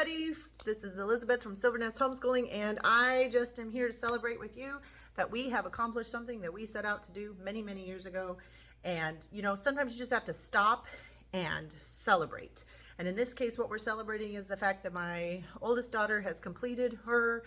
everybody. This is Elizabeth from Silver Nest Homeschooling, and I just am here to celebrate with you that we have accomplished something that we set out to do many, many years ago. And you know, sometimes you just have to stop and celebrate. And in this case, what we're celebrating is the fact that my oldest daughter has completed her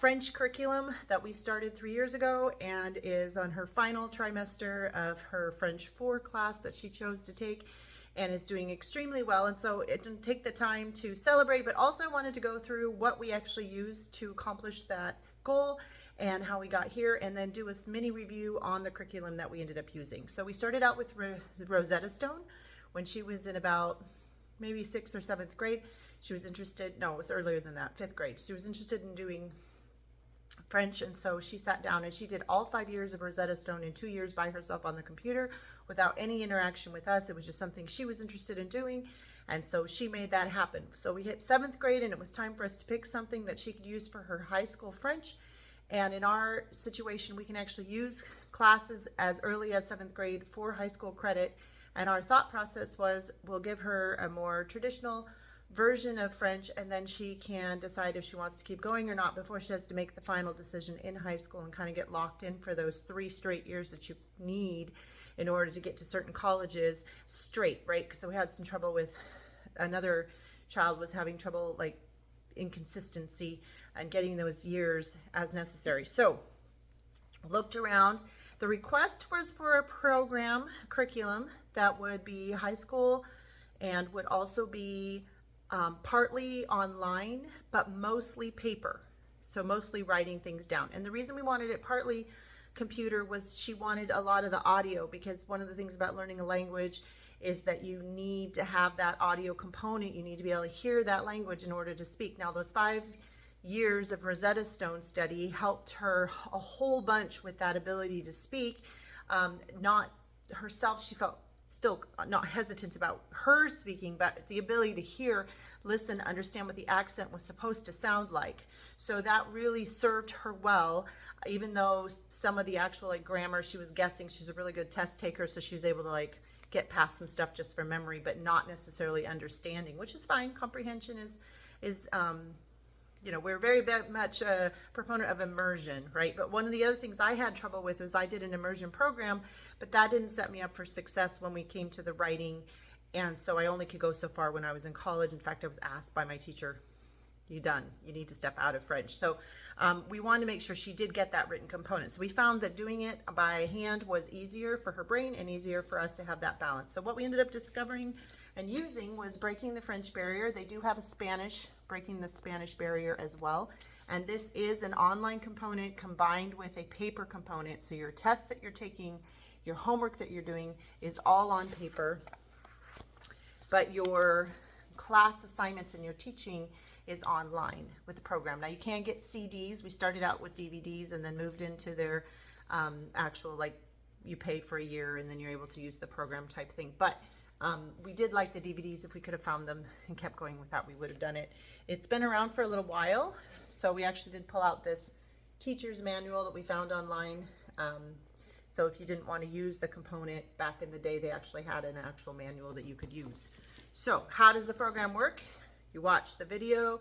French curriculum that we started 3 years ago and is on her final trimester of her French 4 class that she chose to take, and is doing extremely well. And so it didn't take the time to celebrate, but also wanted to go through what we actually used to accomplish that goal and how we got here, and then do a mini review on the curriculum that we ended up using. So we started out with Rosetta Stone when she was in about maybe 6th or 7th grade. She was interested, no, it was earlier than that, 5th grade. She was interested in doing French, and so she sat down and she did all 5 years of Rosetta Stone in 2 years by herself on the computer without any interaction with us. It was just something she was interested in doing, and so she made that happen. So we hit 7th grade and it was time for us to pick something that she could use for her high school French. And in our situation, we can actually use classes as early as 7th grade for high school credit. And our thought process was, we'll give her a more traditional version of French, and then she can decide if she wants to keep going or not before she has to make the final decision in high school and kind of get locked in for those 3 straight years that you need in order to get to certain colleges straight, right? Because we had some trouble with another child was having trouble, like inconsistency and getting those years as necessary. So looked around. The request was for a program curriculum that would be high school and would also be partly online, but mostly paper. So mostly writing things down. And the reason we wanted it partly computer was she wanted a lot of the audio, because one of the things about learning a language is that you need to have that audio component. You need to be able to hear that language in order to speak. Now, those 5 years of Rosetta Stone study helped her a whole bunch with that ability to speak. Not herself, she felt still not hesitant about her speaking, but the ability to hear, listen, understand what the accent was supposed to sound like. So that really served her well, even though some of the actual like grammar she was guessing. She's a really good test taker, so she was able to like get past some stuff just from memory, but not necessarily understanding, which is fine. Comprehension is you know, we're very much a proponent of immersion, right? But one of the other things I had trouble with was I did an immersion program, but that didn't set me up for success when we came to the writing. And so I only could go so far when I was in college. In fact, I was asked by my teacher, "You're done. You need to step out of French." So we wanted to make sure she did get that written component. So we found that doing it by hand was easier for her brain and easier for us to have that balance. So what we ended up discovering and using was Breaking the French Barrier. They do have a Spanish, Breaking the Spanish Barrier as well. And this is an online component combined with a paper component. So your test that you're taking, your homework that you're doing is all on paper, but your class assignments and your teaching is online with the program. Now you can get CDs. We started out with DVDs and then moved into their actual, like, you pay for a year and then you're able to use the program type thing. But we did like the DVDs. If we could have found them and kept going with that, we would have done it. It's been around for a little while, so we actually did pull out this teacher's manual that we found online. So if you didn't want to use the component back in the day, they actually had an actual manual that you could use. So how does the program work? You watch the video,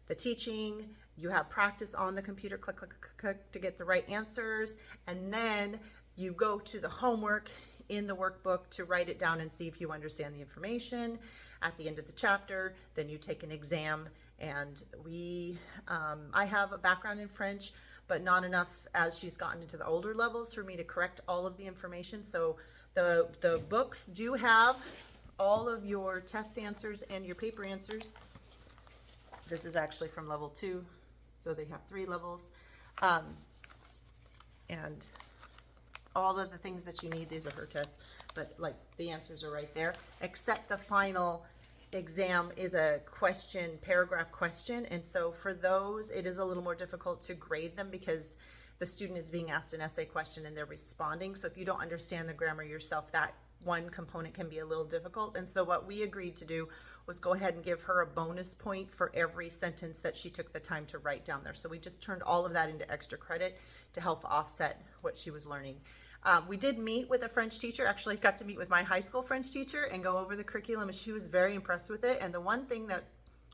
the teaching, you have practice on the computer, click, click, click, click to get the right answers, and then you go to the homework in the workbook to write it down and see if you understand the information. At the end of the chapter, then you take an exam. And I have a background in French, but not enough as she's gotten into the older levels for me to correct all of the information. So the books do have all of your test answers and your paper answers. This is actually from level 2, so they have 3 levels. And all of the things that you need, these are her tests, but like the answers are right there, except the final exam is a question, paragraph question. And so for those, it is a little more difficult to grade them because the student is being asked an essay question and they're responding. So if you don't understand the grammar yourself, that one component can be a little difficult. And so what we agreed to do was go ahead and give her a bonus point for every sentence that she took the time to write down there. So we just turned all of that into extra credit to help offset what she was learning. We did meet with a French teacher. Actually, got to meet with my high school French teacher and go over the curriculum, and she was very impressed with it. And the one thing that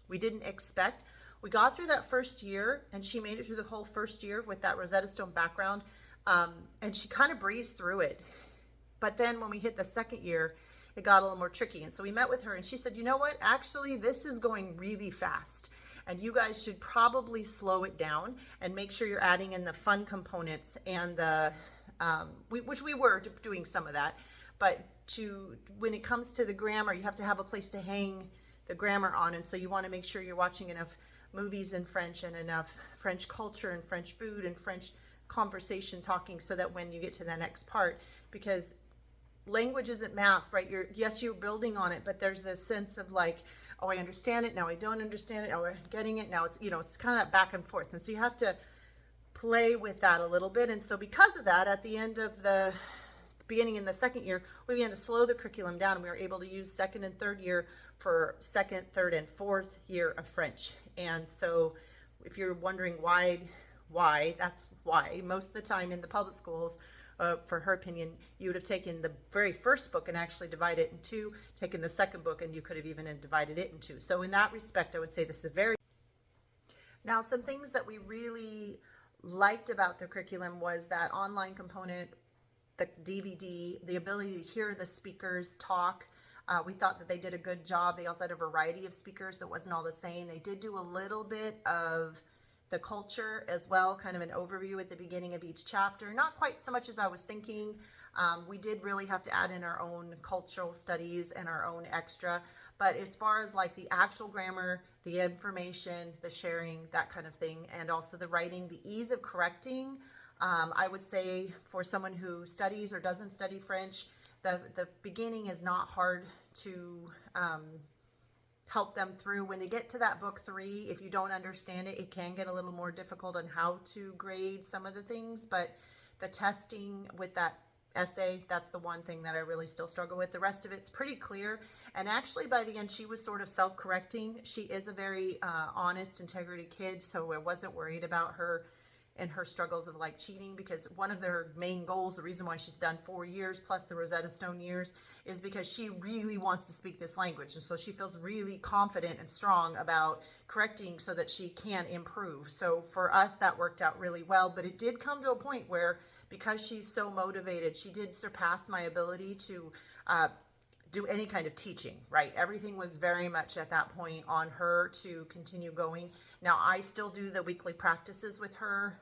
we didn't expect. We got through that first year, and she made it through the whole first year with that Rosetta Stone background, and she kind of breezed through it. But then when we hit the second year, it got a little more tricky. And so we met with her, and she said, you know what, actually, this is going really fast. And you guys should probably slow it down and make sure you're adding in the fun components and the, which we were doing some of that. But when it comes to the grammar, you have to have a place to hang the grammar on. And so you want to make sure you're watching enough movies in French and enough French culture and French food and French conversation talking, so that when you get to the next part, because language isn't math, right? You're building on it, but there's this sense of like, oh, I understand it, now I don't understand it, oh, I'm getting it, now it's, it's kind of that back and forth. And so you have to play with that a little bit. And so because of that, at the end of the beginning in the second year, we began to slow the curriculum down, and we were able to use second and third year for second, third, and fourth year of French. And so if you're wondering why, that's why. Most of the time in the public schools, for her opinion, you would have taken the very first book and actually divided it in two, taken the second book, and you could have even divided it in two. So in that respect, I would say this is very... Now, some things that we really liked about the curriculum was that online component, the DVD, the ability to hear the speakers talk. We thought that they did a good job. They also had a variety of speakers, so it wasn't all the same. They did do a little bit of the culture as well, kind of an overview at the beginning of each chapter. Not quite so much as I was thinking. We did really have to add in our own cultural studies and our own extra. But as far as like the actual grammar, the information, the sharing, that kind of thing, and also the writing, the ease of correcting, I would say for someone who studies or doesn't study French, the beginning is not hard to help them through. When they get to that book 3, if you don't understand it, it can get a little more difficult on how to grade some of the things, but the testing with that essay, that's the one thing that I really still struggle with. The rest of it's pretty clear, and actually by the end she was sort of self-correcting. She is a very honest, integrity kid, so I wasn't worried about her and her struggles of like cheating, because one of their main goals, the reason why she's done 4 years plus the Rosetta Stone years, is because she really wants to speak this language. And so she feels really confident and strong about correcting so that she can improve. So for us, that worked out really well, but it did come to a point where, because she's so motivated, she did surpass my ability to do any kind of teaching, right? Everything was very much at that point on her to continue going. Now, I still do the weekly practices with her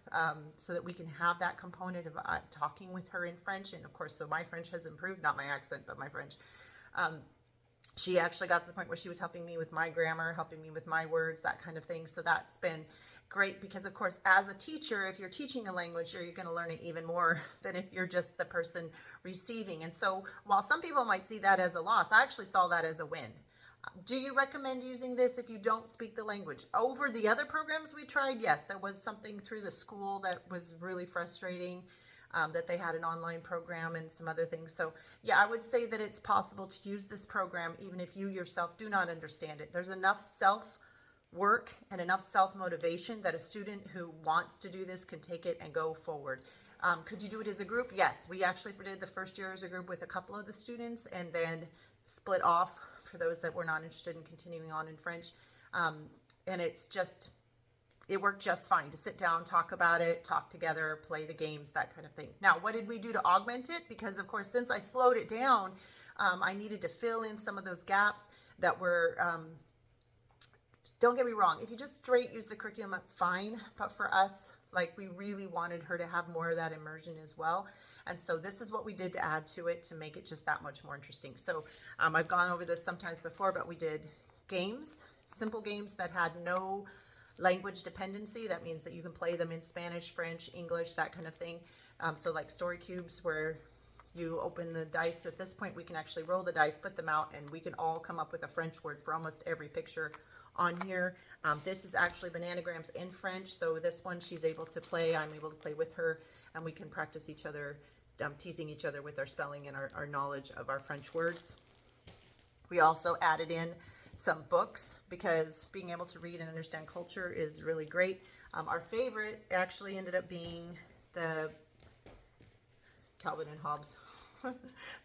so that we can have that component of talking with her in French. And of course, so my French has improved, not my accent, but my French. She actually got to the point where she was helping me with my grammar, helping me with my words, that kind of thing. So that's been great, because of course, as a teacher, if you're teaching a language, you're going to learn it even more than if you're just the person receiving. And so while some people might see that as a loss, I actually saw that as a win. Do you recommend using this if you don't speak the language? Over the other programs we tried, yes, there was something through the school that was really frustrating, that they had an online program and some other things. So yeah, I would say that it's possible to use this program even if you yourself do not understand it. There's enough self-work and enough self-motivation that a student who wants to do this can take it and go forward. Could you do it as a group? Yes, we actually did the first year as a group with a couple of the students, and then split off for those that were not interested in continuing on in French. And it worked just fine to sit down, talk about it, talk together, play the games, that kind of thing. Now, what did we do to augment it? Because of course, since I slowed it down, I needed to fill in some of those gaps that were, don't get me wrong, if you just straight use the curriculum, that's fine. But for us, like, we really wanted her to have more of that immersion as well. And so this is what we did to add to it to make it just that much more interesting. So I've gone over this sometimes before, but we did games, simple games that had no language dependency. That means that you can play them in Spanish, French, English, that kind of thing. So like story cubes, where you open the dice. At this point, we can actually roll the dice, put them out, and we can all come up with a French word for almost every picture on here. This is actually bananagrams in French. So this one she's able to play, I'm able to play with her, and we can practice each other, teasing each other with our spelling and our knowledge of our French words. We also added in some books, because being able to read and understand culture is really great. Our favorite actually ended up being the Calvin and Hobbes.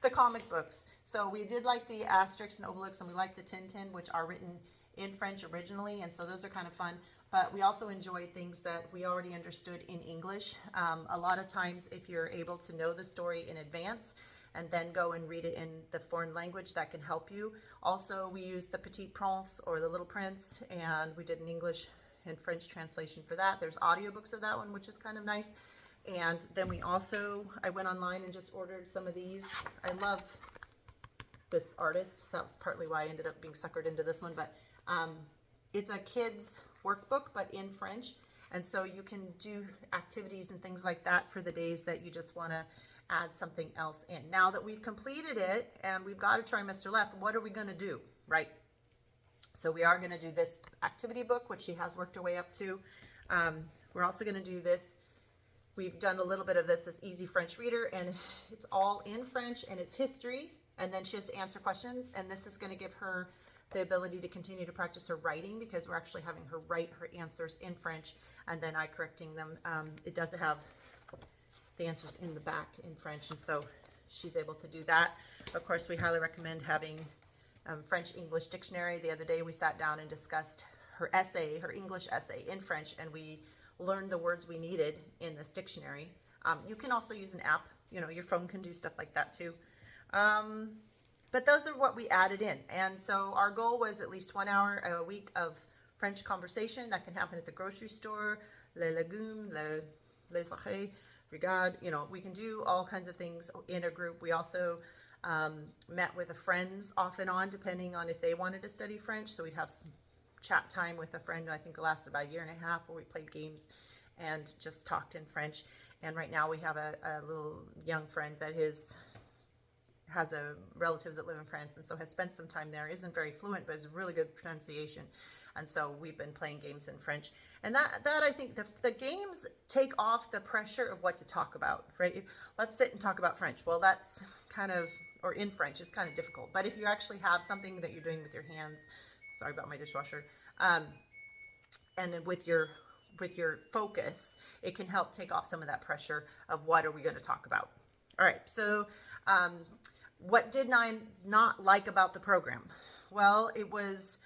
the comic books. So we did like the Asterix and Obelix, and we like the Tintin, which are written in French originally, and so those are kind of fun. But we also enjoy things that we already understood in English. A lot of times, if you're able to know the story in advance and then go and read it in the foreign language, that can help you. Also, we use the Petit Prince or the Little Prince, and we did an English and French translation for that. There's audiobooks of that one, which is kind of nice. And then I went online and just ordered some of these. I love this artist. That was partly why I ended up being suckered into this one, but it's a kid's workbook, but in French. And so you can do activities and things like that for the days that you just want to add something else in. Now that we've completed it and we've got a trimester left, what are we going to do, right? So we are going to do this activity book, which she has worked her way up to. We're also going to do this. We've done a little bit of this Easy French Reader, and it's all in French, and it's history, and then she has to answer questions, and this is going to give her the ability to continue to practice her writing, because we're actually having her write her answers in French, and then I correcting them. It doesn't have the answers in the back in French, and so she's able to do that. Of course, we highly recommend having French-English dictionary. The other day we sat down and discussed her essay, her English essay in French, and we learned the words we needed in this dictionary. You can also use an app. You know, your phone can do stuff like that too. But those are what we added in. And so our goal was at least 1 hour a week of French conversation. That can happen at the grocery store, les légumes, les oreilles, regarde. You know, we can do all kinds of things in a group. We also met with friends off and on, depending on if they wanted to study French. So we'd have some chat time with a friend. I think it lasted about 1.5 years, where we played games and just talked in French. And right now we have a little young friend that has relatives that live in France, and so has spent some time there. Isn't very fluent, but has really good pronunciation. And so we've been playing games in French. And that I think the games take off the pressure of what to talk about, right? Let's sit and talk about French. Well, that's kind of, or in French, is kind of difficult. But if you actually have something that you're doing with your hands, sorry about my dishwasher, and with your focus, it can help take off some of that pressure of what are we going to talk about. All right, so what did I not like about the program? Well, it was,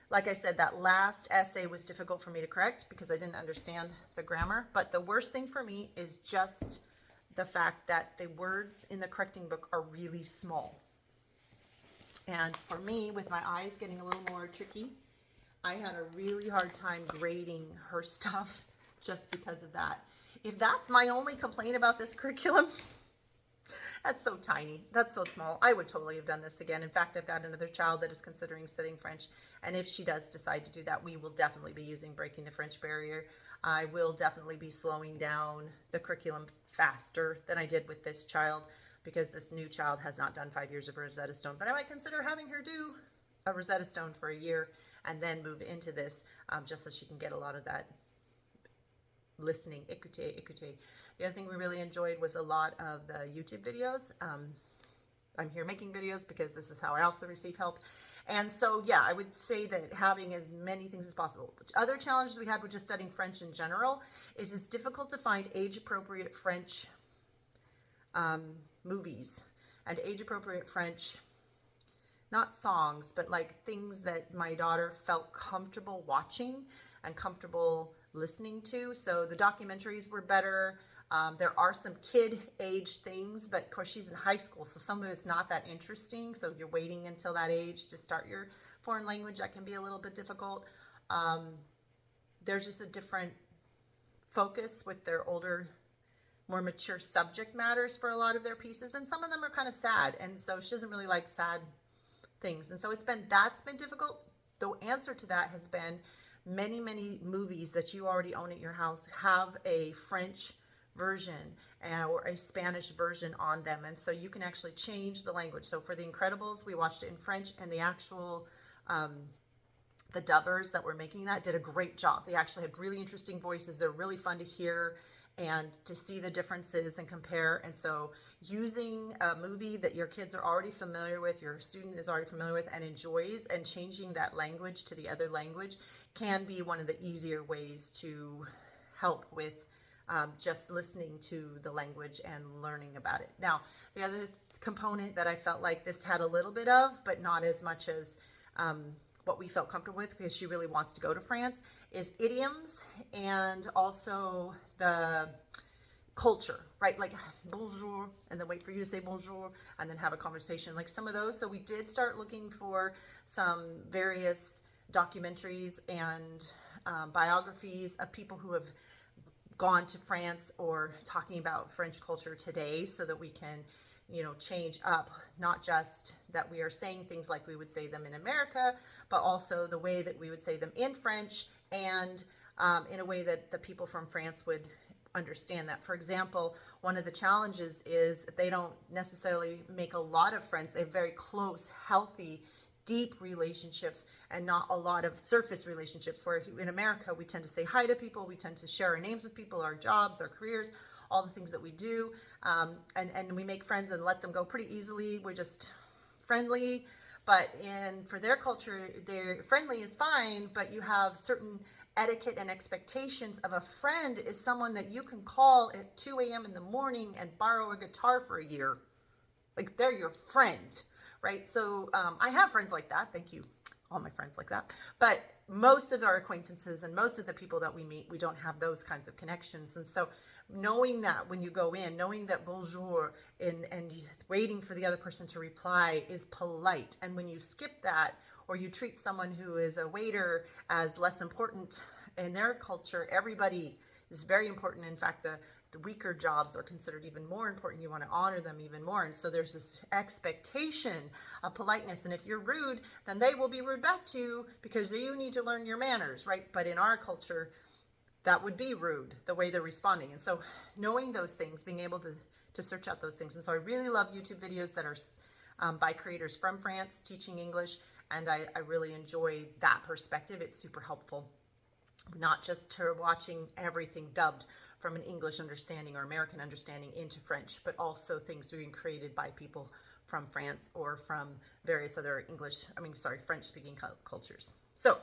like I said, that last essay was difficult for me to correct because I didn't understand the grammar. But the worst thing for me is just the fact that the words in the correcting book are really small. And for me, with my eyes getting a little more tricky, I had a really hard time grading her stuff just because of that. If that's my only complaint about this curriculum, that's so tiny, that's so small, I would totally have done this again. In fact, I've got another child that is considering studying French, and if she does decide to do that, we will definitely be using Breaking the French Barrier. I will definitely be slowing down the curriculum faster than I did with this child, because this new child has not done 5 years of Rosetta Stone. But I might consider having her do a Rosetta Stone for a year and then move into this, just so she can get a lot of that listening, écoutez. The other thing we really enjoyed was a lot of the YouTube videos. I'm here making videos because this is how I also receive help. And so, yeah, I would say that having as many things as possible. Other challenges we had with just studying French in general is it's difficult to find age-appropriate French movies and age-appropriate French, not songs, but like things that my daughter felt comfortable watching and comfortable listening to. So the documentaries were better. There are some kid-age things, but of course she's in high school, so some of it's not that interesting. So if you're waiting until that age to start your foreign language, that can be a little bit difficult. There's just a different focus with their older, more mature subject matters for a lot of their pieces, and some of them are kind of sad, and so she doesn't really like sad things, and so that's been difficult. The answer to that has been many movies that you already own at your house have a French version or a Spanish version on them, and so you can actually change the language. So for The Incredibles, we watched it in French, and the actual the dubbers that were making that did a great job. They actually had really interesting voices. They're really fun to hear and to see the differences and compare. And so using a movie that your kids are already familiar with, your student is already familiar with and enjoys, and changing that language to the other language can be one of the easier ways to help with just listening to the language and learning about it. Now, the other component that I felt like this had a little bit of, but not as much as what we felt comfortable with, because she really wants to go to France, is idioms and also the culture, right? Like bonjour, and then wait for you to say bonjour, and then have a conversation, like some of those. So we did start looking for some various documentaries and biographies of people who have gone to France or talking about French culture today, so that we can, change up not just that we are saying things like we would say them in America, but also the way that we would say them in French, and in a way that the people from France would understand that. For example, one of the challenges is they don't necessarily make a lot of friends. They have very close, healthy, deep relationships, and not a lot of surface relationships, where in America we tend to say hi to people, we tend to share our names with people, our jobs, our careers, all the things that we do, and we make friends and let them go pretty easily. We're just friendly. But for their culture, they're friendly is fine, but you have certain etiquette and expectations of a friend is someone that you can call at 2 a.m. in the morning and borrow a guitar for a year. Like, they're your friend, right? So I have friends like that. Thank you, all my friends like that. But most of our acquaintances and most of the people that we meet, we don't have those kinds of connections. And so knowing that when you go in, knowing that bonjour and waiting for the other person to reply is polite. And when you skip that, or you treat someone who is a waiter as less important in their culture, everybody is very important. In fact, the weaker jobs are considered even more important. You want to honor them even more. And so there's this expectation of politeness. And if you're rude, then they will be rude back to you, because you need to learn your manners, right? But in our culture, that would be rude, the way they're responding. And so knowing those things, being able to search out those things. And so I really love YouTube videos that are by creators from France teaching English. And I really enjoy that perspective. It's super helpful, not just to watching everything dubbed from an English understanding or American understanding into French, but also things being created by people from France or from various other French-speaking cultures. So,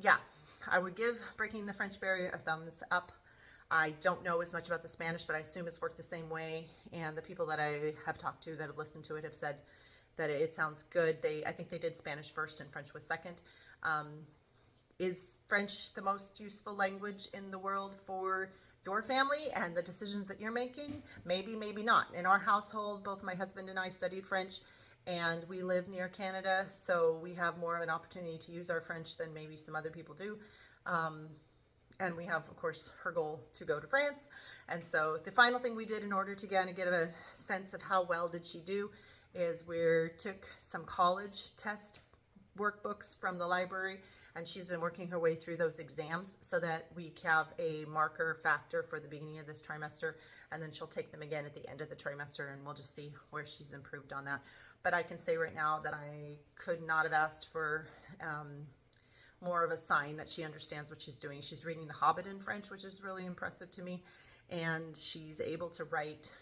yeah, I would give Breaking the French Barrier a thumbs up. I don't know as much about the Spanish, but I assume it's worked the same way. And the people that I have talked to that have listened to it have said that it sounds good. I think they did Spanish first and French was second. Is French the most useful language in the world for your family and the decisions that you're making? Maybe, maybe not. In our household, both my husband and I studied French, and we live near Canada, so we have more of an opportunity to use our French than maybe some other people do. And we have, of course, her goal to go to France. And so the final thing we did in order to kind of get a sense of how well did she do is we took some college test workbooks from the library, and she's been working her way through those exams so that we have a marker factor for the beginning of this trimester, and then she'll take them again at the end of the trimester, and we'll just see where she's improved on that. But I can say right now that I could not have asked for more of a sign that she understands what she's doing. She's reading The Hobbit in French, which is really impressive to me, and she's able to write,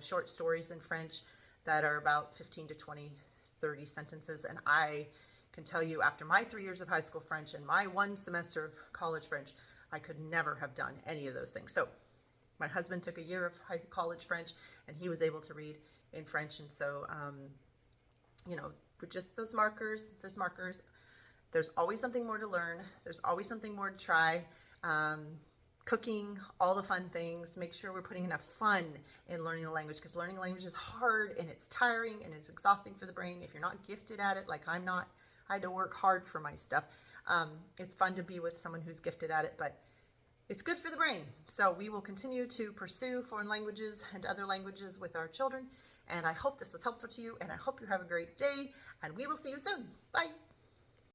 short stories in French that are about 15 to 20, 30 sentences. And I can tell you, after my 3 years of high school French and my 1 semester of college French, I could never have done any of those things. So my husband took a year of college French, and he was able to read in French. And so, just those markers, there's always something more to learn. There's always something more to try. Cooking, all the fun things. Make sure we're putting enough fun in learning the language, because learning language is hard and it's tiring and it's exhausting for the brain. If you're not gifted at it, like I'm not, I had to work hard for my stuff. It's fun to be with someone who's gifted at it, but it's good for the brain. So we will continue to pursue foreign languages and other languages with our children. And I hope this was helpful to you, and I hope you have a great day, and we will see you soon. Bye.